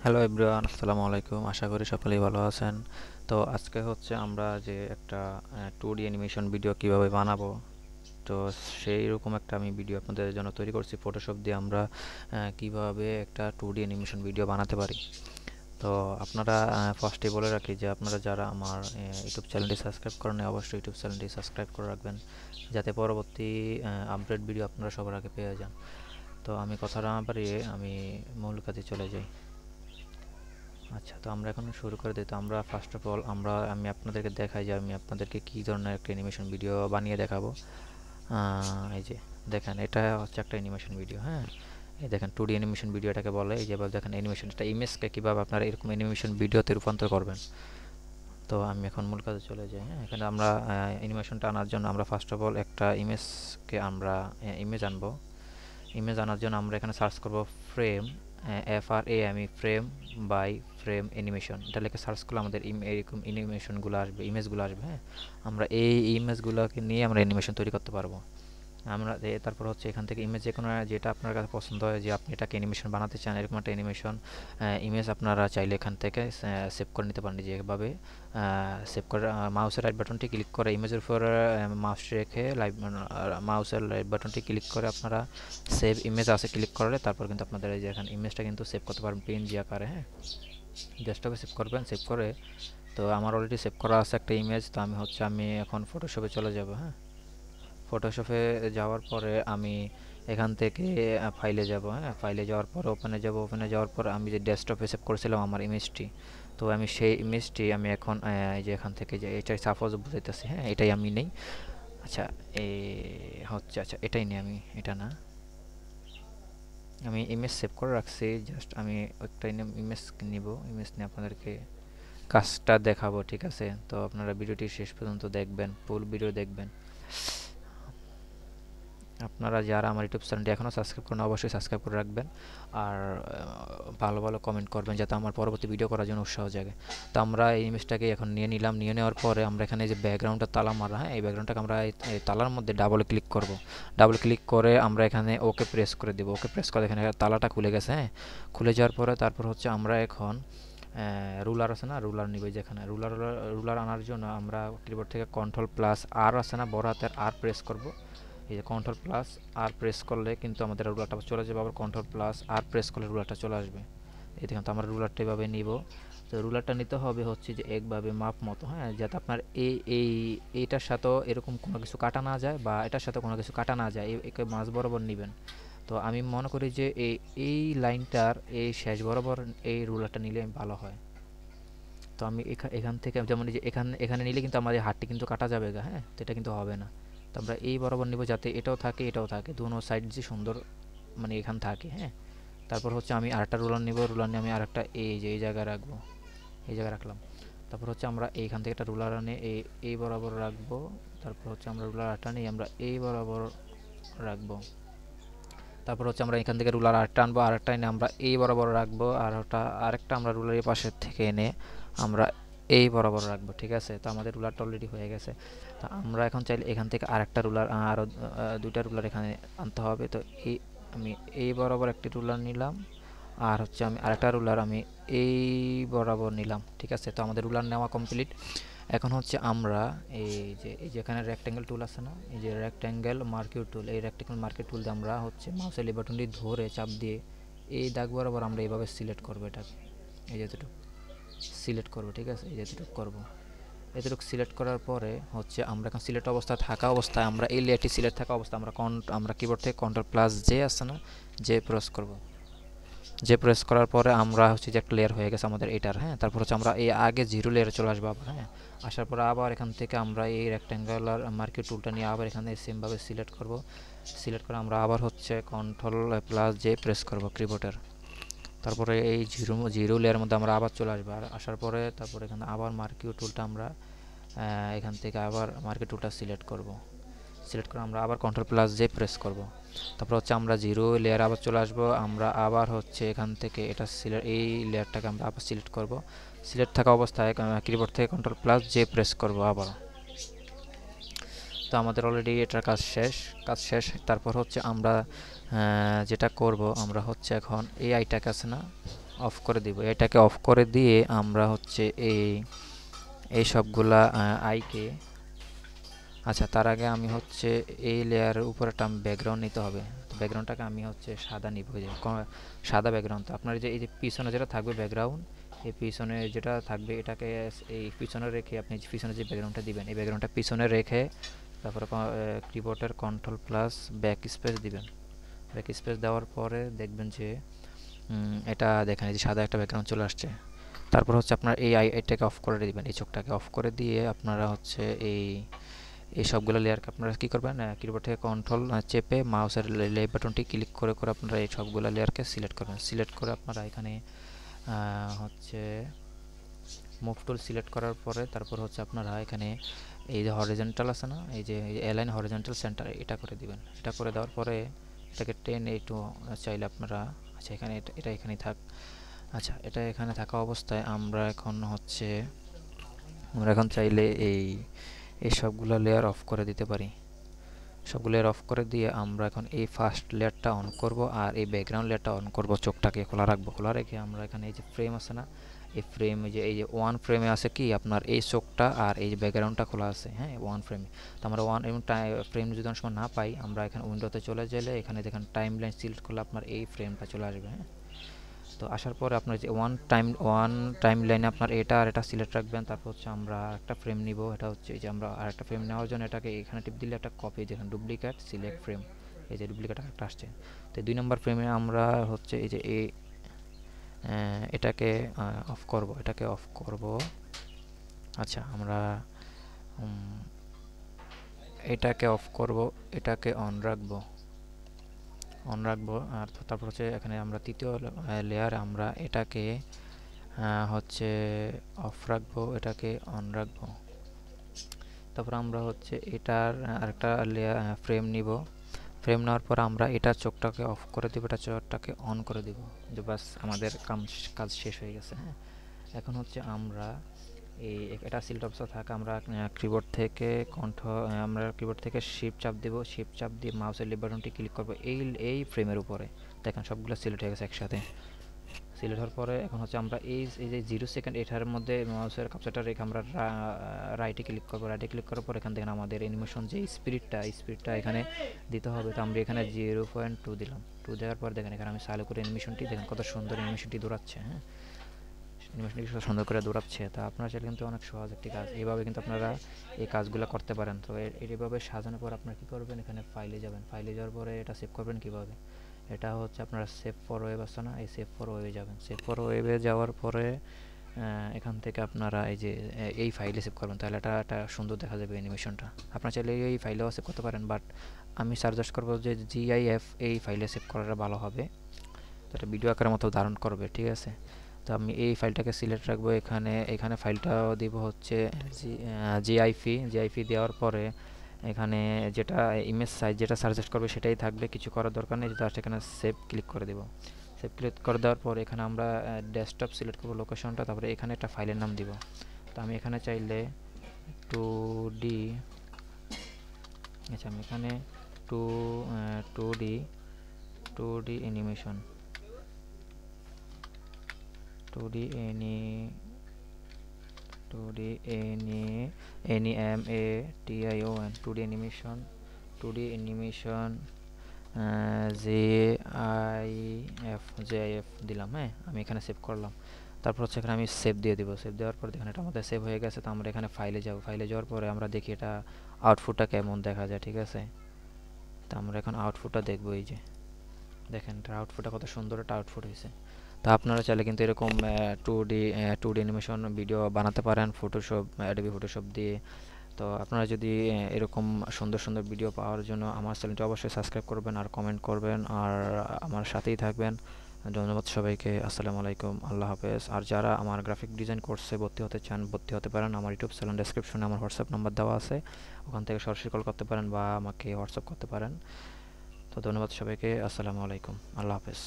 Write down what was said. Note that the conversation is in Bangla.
হ্যালো এভরিওয়ান, আসসালামু আলাইকুম। আশা করি সকলেই ভালো আছেন। তো আজকে হচ্ছে আমরা যে একটা 2D অ্যানিমেশন ভিডিও কিভাবে বানাবো, তো সেই রকম একটা আমি ভিডিও আপনাদের জন্য তৈরি করছি। ফটোশপ দিয়ে আমরা কিভাবে একটা 2D অ্যানিমেশন ভিডিও বানাতে পারি। তো আপনারা ফার্স্টে বলে রাখি যে আপনারা যারা আমার ইউটিউব চ্যানেলটি সাবস্ক্রাইব করেন অবশ্যই ইউটিউব চ্যানেলটি সাবস্ক্রাইব করে রাখবেন, যাতে পরবর্তী আপডেট ভিডিও আপনারা সবার আগে পেয়ে যান। তো আমি কথা না বাড়িয়ে আমি মূল কাজে চলে যাই। আচ্ছা, তো আমরা এখন শুরু করে দিই। তো আমরা ফার্স্ট অফ অল আমি আপনাদেরকে দেখাই যে আমি আপনাদেরকে কী ধরনের একটা অ্যানিমেশন ভিডিও বানিয়ে দেখাবো। এই যে দেখেন, এটা হচ্ছে একটা অ্যানিমেশন ভিডিও। হ্যাঁ, এই দেখেন 2D অ্যানিমেশন ভিডিওটাকে বলে। এই যেভাবে দেখেন অ্যানিমেশনটা, ইমেজকে কীভাবে আপনারা এরকম অ্যানিমেশন ভিডিওতে রূপান্তর করবেন। তো আমি এখন মূল কাজে চলে যাই। হ্যাঁ, এখানে আমরা অ্যানিমেশনটা আনার জন্য আমরা ফার্স্ট অফ অল একটা ইমেজ আনবো। ইমেজ আনার জন্য আমরা এখানে সার্চ করব frame, FRAME, frame by frame animation. এটা লিখে সার্চ করলে আমাদের এরকম অ্যানিমেশনগুলো আসবে, ইমেজগুলো আসবে। হ্যাঁ, আমরা এই ইমেজগুলোকে নিয়ে আমরা অ্যানিমেশন তৈরি করতে পারবো। তারপর হচ্ছে এখান থেকে ইমেজ যে কোনো যেটা আপনার কাছে পছন্দ হয়, যে আপনি এটাকে অ্যানিমেশন বানাতে চান, এরকম একটা অ্যানিমেশন ইমেজ আপনারা চাইলে এখান থেকে সেভ করে নিতে পারেন। যেভাবে সেভ করে মাউসের রাইট বাটনটি ক্লিক করে ইমেজের উপর মাউস রেখে মাউসের রাইট বাটনটি ক্লিক করে আপনারা সেভ ইমেজ আছে ক্লিক করলে তারপর কিন্তু আপনাদের এই যে এখানে ইমেজটা কিন্তু সেভ করতে পারবেন পিএনজি আকারে। হ্যাঁ, ডেস্কটপে সেভ করবেন। সেভ করে, তো আমার অলরেডি সেভ করা আছে একটা ইমেজ। তো আমি এখন ফটোশপে চলে যাব। হ্যাঁ, ফটোশপে যাওয়ার পরে আমি এখান থেকে ফাইলে যাব। হ্যাঁ, ফাইলে যাওয়ার পর ওপেনে যাব। ওপেনে যাওয়ার পর আমি যে ডেস্কটপে সেভ করেছিলাম আমার ইমেজটি, তো আমি সেই ইমেজটি আমি এখন এই যে এখান থেকে যে এটাই সাপোজ বুঝাইতেছি। হ্যাঁ, এটাই আমি নেই। আচ্ছা, এই হচ্ছে, আচ্ছা এটাই নেই, আমি এটা না, আমি ইমেজ সেভ করে রাখছি। জাস্ট আমি একটা ইমেজ নিব। ইমেজ নিয়ে আপনাদেরকে কাজটা দেখাবো। ঠিক আছে, তো আপনারা ভিডিওটি শেষ পর্যন্ত দেখবেন, ফুল ভিডিও দেখবেন। আপনারা যারা আমার ইউটিউব চ্যানেলটি এখনও সাবস্ক্রাইব করেন অবশ্যই সাবস্ক্রাইব করে রাখবেন। আর ভালো ভালো কমেন্ট করবেন যাতে আমার পরবর্তী ভিডিও করার জন্য উৎসাহ জাগে। তো আমরা এই ইমেজটাকে এখন নিয়ে নিলাম। নিয়ে নেওয়ার পরে আমরা এখানে যে ব্যাকগ্রাউন্ডটা তালা মারা, হ্যাঁ, এই ব্যাকগ্রাউন্ডটাকে আমরা এই তালার মধ্যে ডাবল ক্লিক করব। ডাবল ক্লিক করে আমরা এখানে ওকে প্রেস করে দেবো। ওকে প্রেস করে এখানে তালাটা খুলে গেছে। হ্যাঁ, খুলে যাওয়ার পরে তারপর হচ্ছে আমরা এখন রুলার আছে না, রুলার নিব। যেখানে রুলার রুলার আনার জন্য আমরা কিবোর্ড থেকে কন্ট্রোল+R আছে না, বড় হাতের আর প্রেস করব। এই যে কন্ট্রোল+R প্রেস করলে কিন্তু আমাদের রুলারটা চলে যাবে। আবার কন্ট্রোল+R প্রেস করলে রুলারটা চলে আসবে। এই দেখুন, তো আমরা রুলারটা এভাবে নিব। তো রুলারটা নিতে হবে হচ্ছে যে একভাবে মাপ মতো। হ্যাঁ, যাতে আপনার এইটার সাথেও এরকম কোনো কিছু কাটা না যায় বা এটার সাথে কোনো কিছু কাটা না যায়, একে মাঝ বরাবর নেবেন। তো আমি মনে করি যে এই লাইনটার এই শেষ বরাবর এই রুলারটা নিলে ভালো হয়। তো আমি এখান থেকে যেমন এই যে এখানে এখানে নিলে কিন্তু আমাদের হাতটি কিন্তু কাটা যাবে গা। হ্যাঁ, তো এটা কিন্তু হবে না। তো আমরা এই বরাবর নিব যাতে এটাও থাকে এটাও থাকে, দুনো সাইড যে সুন্দর মানে এখান থাকে। হ্যাঁ, তারপর হচ্ছে আমি আরেকটা রুলার নিব। রুলার নিয়ে আমি আরেকটা এই যে এই জায়গায় রাখবো। এই জায়গায় রাখলাম। তারপর হচ্ছে আমরা এইখান থেকে একটা রুলার আনে এই বরাবর রাখবো। তারপর হচ্ছে আমরা রুলার আরেকটা নিয়ে আমরা এই বরাবর রাখবো। তারপর হচ্ছে আমরা এখান থেকে রুলার আরেকটা আনবো, আরেকটা এনে আমরা এই বরাবর রাখবো। আর ওটা আরেকটা আমরা রুলারের পাশের থেকে এনে আমরা এই বরাবর রাখবো। ঠিক আছে, তো আমাদের রুলারটা অলরেডি হয়ে গেছে। তো আমরা এখন চাইলে এখান থেকে আরেকটা রুলার, আরও দুইটা রুলার এখানে আনতে হবে। তো আমি এই বরাবর একটি রুলার নিলাম। আর হচ্ছে আমি আরেকটা রুলার আমি এই বরাবর নিলাম। ঠিক আছে, তো আমাদের রুলার নেওয়া কমপ্লিট। এখন হচ্ছে আমরা এই যে এখানে রেক্ট্যাঙ্গেল টুল আছে না, এই যে রেক্ট্যাঙ্গেল মার্কিউ টুল, এই রেক্ট্যাঙ্গেল মার্কিউ টুল দিয়ে আমরা হচ্ছে মাউসের এই বাটনটি ধরে চাপ দিয়ে এই দাগ বরাবর আমরা এইভাবে সিলেক্ট করবো। এটাকে এই যেটুকু সিলেক্ট করবো। ঠিক আছে, এই যেটুকু করবো। এতটুকু সিলেক্ট করার পরে হচ্ছে আমরা এখন সিলেক্ট অবস্থা থাকা অবস্থায় আমরা এই লেয়ারটি সিলেক্ট থাকা অবস্থা আমরা কিবোর্ড থেকে কন্ট্রোল+J আছে না, জে প্রেস করব। যে প্রেস করার পরে আমরা হচ্ছে যে একটা লেয়ার হয়ে গেছে আমাদের এটার। হ্যাঁ, তারপর হচ্ছে আমরা এই আগে জিরো লেয়ারে চলে আসবো আবার। হ্যাঁ, আসার পরে আবার এখান থেকে আমরা এই রেক্ট্যাঙ্গুলার মার্কিউ টুলটা নিয়ে আবার এখানে সেমভাবে সিলেক্ট করব। সিলেক্ট করে আমরা আবার হচ্ছে কন্ট্রোল+J প্রেস করব কিবোর্ডের। তারপরে এই জিরো জিরো লেয়ারের মধ্যে আমরা আবার চলে আসবো। আর আসার পরে তারপরে এখানে আবার মার্কিউ টুলটা আমরা এখান থেকে আবার মার্কিউ টুলটা সিলেক্ট করব। সিলেক্ট করে আমরা আবার কন্ট্রোল+J প্রেস করব। তারপর হচ্ছে আমরা জিরো লেয়ার আবার চলে আসবো। আমরা আবার হচ্ছে এখান থেকে এটা এই লেয়ারটাকে আমরা আবার সিলেক্ট করব। সিলেক্ট থাকা অবস্থায় কিবোর্ড থেকে কন্ট্রোল+J প্রেস করব আবার। তো আমাদের অলরেডি এটার কাজ শেষ। তারপর হচ্ছে আমরা যেটা করব আমরা হচ্ছে এখন এই আইটাকে আছে না, অফ করে দিব। এটাকে অফ করে দিয়ে আমরা হচ্ছে এই সবগুলা আইকে, আচ্ছা তার আগে আমি হচ্ছে এই লেয়ারের উপর একটা ব্যাকগ্রাউন্ড নিতে হবে। তো ব্যাকগ্রাউন্ডটাকে আমি হচ্ছে সাদা নিব, এই যে সাদা ব্যাকগ্রাউন্ড। তো আপনার এই যে পিছনে যেটা থাকবে ব্যাকগ্রাউন্ড, এই পিছনে যেটা থাকবে এটাকে এই পিছনে রেখে আপনি পিছনে যে ব্যাকগ্রাউন্ডটা দিবেন এই ব্যাকগ্রাউন্ডটা পিছনে রেখে তারপরে কিবোর্ডের কন্ট্রোল প্লাস ব্যাক স্পেস দিবেন। ব্যাক স্পেস দেওয়ার পরে দেখবেন যে এটা দেখেন এই যে সাদা একটা ব্যাকগ্রাউন্ড চলে আসছে। তারপর হচ্ছে আপনার এটাকে অফ করে দিবেন, এই চোখটাকে অফ করে দিয়ে আপনারা হচ্ছে এই সবগুলো লেয়ারকে আপনারা কী করবেন, কিবোর্ড থেকে কন্ট্রোল চেপে মাউসের লেফট বাটনটি ক্লিক করে করে আপনারা এই সবগুলো লেয়ারকে সিলেক্ট করবেন। সিলেক্ট করে আপনারা এখানে হচ্ছে মুভ টুল সিলেক্ট করার পরে তারপর হচ্ছে আপনারা এখানে এই যে হরিজন্টাল আছে না, এই যে অ্যালাইন হরিজন্টাল সেন্টার, এটা করে দিবেন। এটা করে দেওয়ার পরে এটাকে টেনে একটু চাইলে আপনারা, আচ্ছা এখানে এটা এখানেই থাক। আচ্ছা এটা এখানে থাকা অবস্থায় আমরা এখন চাইলে এই সবগুলো লেয়ার অফ করে দিতে পারি। সবগুলো লেয়ার অফ করে দিয়ে আমরা এখন এই ফার্স্ট লেয়ারটা অন করব আর এই ব্যাকগ্রাউন্ড লেয়ারটা অন করব। চোখটাকে খোলা রাখবো, খোলা রেখে আমরা এখানে এই যে ফ্রেম আছে না, এই ফ্রেম এই যে ওয়ান ফ্রেমে আছে কি আপনার এই চোখটা আর এই যে ব্যাকগ্রাউন্ডটা খোলা আছে, হ্যাঁ ওয়ান ফ্রেমে। তো আমরা ওয়ান এবং ফ্রেম যদি অনেক সময় না পাই আমরা এখানে উইন্ডোতে চলে গেলে এখানে দেখেন টাইম লাইন সিলেক্ট করলে আপনার এই ফ্রেমটা চলে আসবে। হ্যাঁ, তো আসার পরে আপনার যে ওয়ান টাইম লাইনে আপনার এটা আর এটা সিলেক্ট রাখবেন। তারপর হচ্ছে আমরা একটা ফ্রেম নিব, এটা হচ্ছে এই যে আমরা আরেকটা ফ্রেম নেওয়ার জন্য এটাকে এখানে টিপ দিলে একটা কপি, যেখানে ডুপ্লিকেট সিলেক্ট ফ্রেম, এই যে ডুপ্লিকেট একটা আসছে। তো 2 নম্বর ফ্রেমে আমরা হচ্ছে এই যে এটাকে অফ করব, এটাকে অফ করব। আচ্ছা আমরা এটাকে অফ করব, এটাকে অন রাখবো আর তারপর হচ্ছে এখানে আমরা তৃতীয় লেয়ার আমরা এটাকে হচ্ছে অফ রাখবো, এটাকে অন রাখবো। তারপর আমরা হচ্ছে এটার আরেকটা লেয়ার ফ্রেম নিব। ফ্রেম নেওয়ার পর আমরা এটার চোখটাকে অফ করে দেবো, এটা চোখটাকে অন করে দেবো, যে বাস আমাদের কাজ শেষ হয়ে গেছে। হ্যাঁ, এখন হচ্ছে আমরা এটা সিলেক্ট অপশন থাকে, আমরা কিবোর্ড থেকে শিফট চাপ দেব, শিফট চাপ দিয়ে মাউসের লেফট বাটনটি ক্লিক করব এই ফ্রেমের উপরে। দেখেন সবগুলো সিলেক্ট হয়ে গেছে একসাথে। সিলেক্ট হওয়ার পরে এখন হচ্ছে আমরা এই যে 0 সেকেন্ড এটার মধ্যে মাউসের কাপচারটা রেখে আমরা রাইটে ক্লিক করবো। রাইটে ক্লিক করার পর এখান থেকে আমাদের অ্যানিমেশন যে স্পিডটা এখানে দিতে হবে। তো আমরা এখানে 0.2 দিলাম। 2 দেওয়ার পর দেখেন এখানে আমি চালু করে অ্যানিমেশনটি দেখেন কত সুন্দর অ্যানিমেশনটি দৌড়াচ্ছে। হ্যাঁ, অ্যানিমেশনটি সুন্দর করে দৌড়াচ্ছে। তা আপনারা চাইলে কিন্তু অনেক সহজ একটি কাজ, এইভাবে কিন্তু আপনারা এই কাজগুলো করতে পারেন। তো এইভাবে সাজানোর পর আপনারা কী করবেন, এখানে ফাইলে যাবেন। ফাইলে যাওয়ার পরে এটা সেভ করবেন কীভাবে, এটা হচ্ছে আপনারা সেভ ফর ওয়েব আছে না, এই সেভ ফর ওয়েবে যাবেন। সেভ ফর ওয়েবে যাওয়ার পরে এখান থেকে আপনারা এই যে এই ফাইলে সেভ করবেন, তাহলে এটা সুন্দর দেখা যাবে অ্যানিমেশনটা। আপনারা চাইলে এই ফাইলেও সেভ করতে পারেন, বাট আমি সাজেস্ট করবো যে GIF এই ফাইলে সেভ করাটা ভালো হবে। তো এটা ভিডিও আকারের মতো ধারণ করবে, ঠিক আছে। তো আমি এই ফাইলটাকে সিলেক্ট রাখবো, এখানে ফাইলটাও দিব হচ্ছে জিআইপি দেওয়ার পরে এখানে যেটা ইমেজ সাইজ যেটা সাজেস্ট করবে সেটাই থাকবে, কিছু করার দরকার নেই। জাস্ট এখানে সেভ ক্লিক করে দেব। সেভ ক্লিক করে দেওয়ার পর এখানে আমরা ডেস্কটপ সিলেক্ট করবো লোকেশনটা, তারপরে এখানে একটা ফাইলের নাম দিব। তো আমি এখানে চাইলে 2D, আচ্ছা আমি এখানে 2D animation 2D animation 2D animation JIF দিলাম। হ্যাঁ, আমি এখানে সেভ করলাম। তারপর হচ্ছে এখানে আমি সেভ দিয়ে দিব। সেভ দেওয়ার পর দেখেন এটা আমাদের সেভ হয়ে গেছে। তো আমরা এখানে ফাইলে যাব। ফাইলে যাওয়ার পরে আমরা দেখি এটা আউটপুটটা কেমন দেখা যায়, ঠিক আছে। তো আমরা এখন আউটপুটটা দেখবো। এই যে দেখেন এটার আউটপুটটা কত সুন্দর একটা আউটপুট হয়েছে। তো আপনারা চাইলে কিন্তু এরকম 2D অ্যানিমেশন ভিডিও বানাতে পারেন অ্যাডোবি ফটোশপ দিয়ে। তো আপনারা যদি এরকম সুন্দর ভিডিও পাওয়ার জন্য আমার চ্যানেলটি অবশ্যই সাবস্ক্রাইব করবেন আর কমেন্ট করবেন আর আমার সাথেই থাকবেন। ধন্যবাদ সবাইকে। আসসালামু আলাইকুম, আল্লাহ হাফেজ। আর যারা আমার গ্রাফিক ডিজাইন কোর্সে ভর্তি হতে চান ভর্তি হতে পারেন। আমার ইউটিউব চ্যানেল ডেসক্রিপশনে আমার হোয়াটসঅ্যাপ নাম্বার দেওয়া আছে, ওখান থেকে সরাসরি কল করতে পারেন বা আমাকে হোয়াটসঅ্যাপ করতে পারেন। তো ধন্যবাদ সবাইকে। আসসালামু আলাইকুম, আল্লাহ হাফেজ।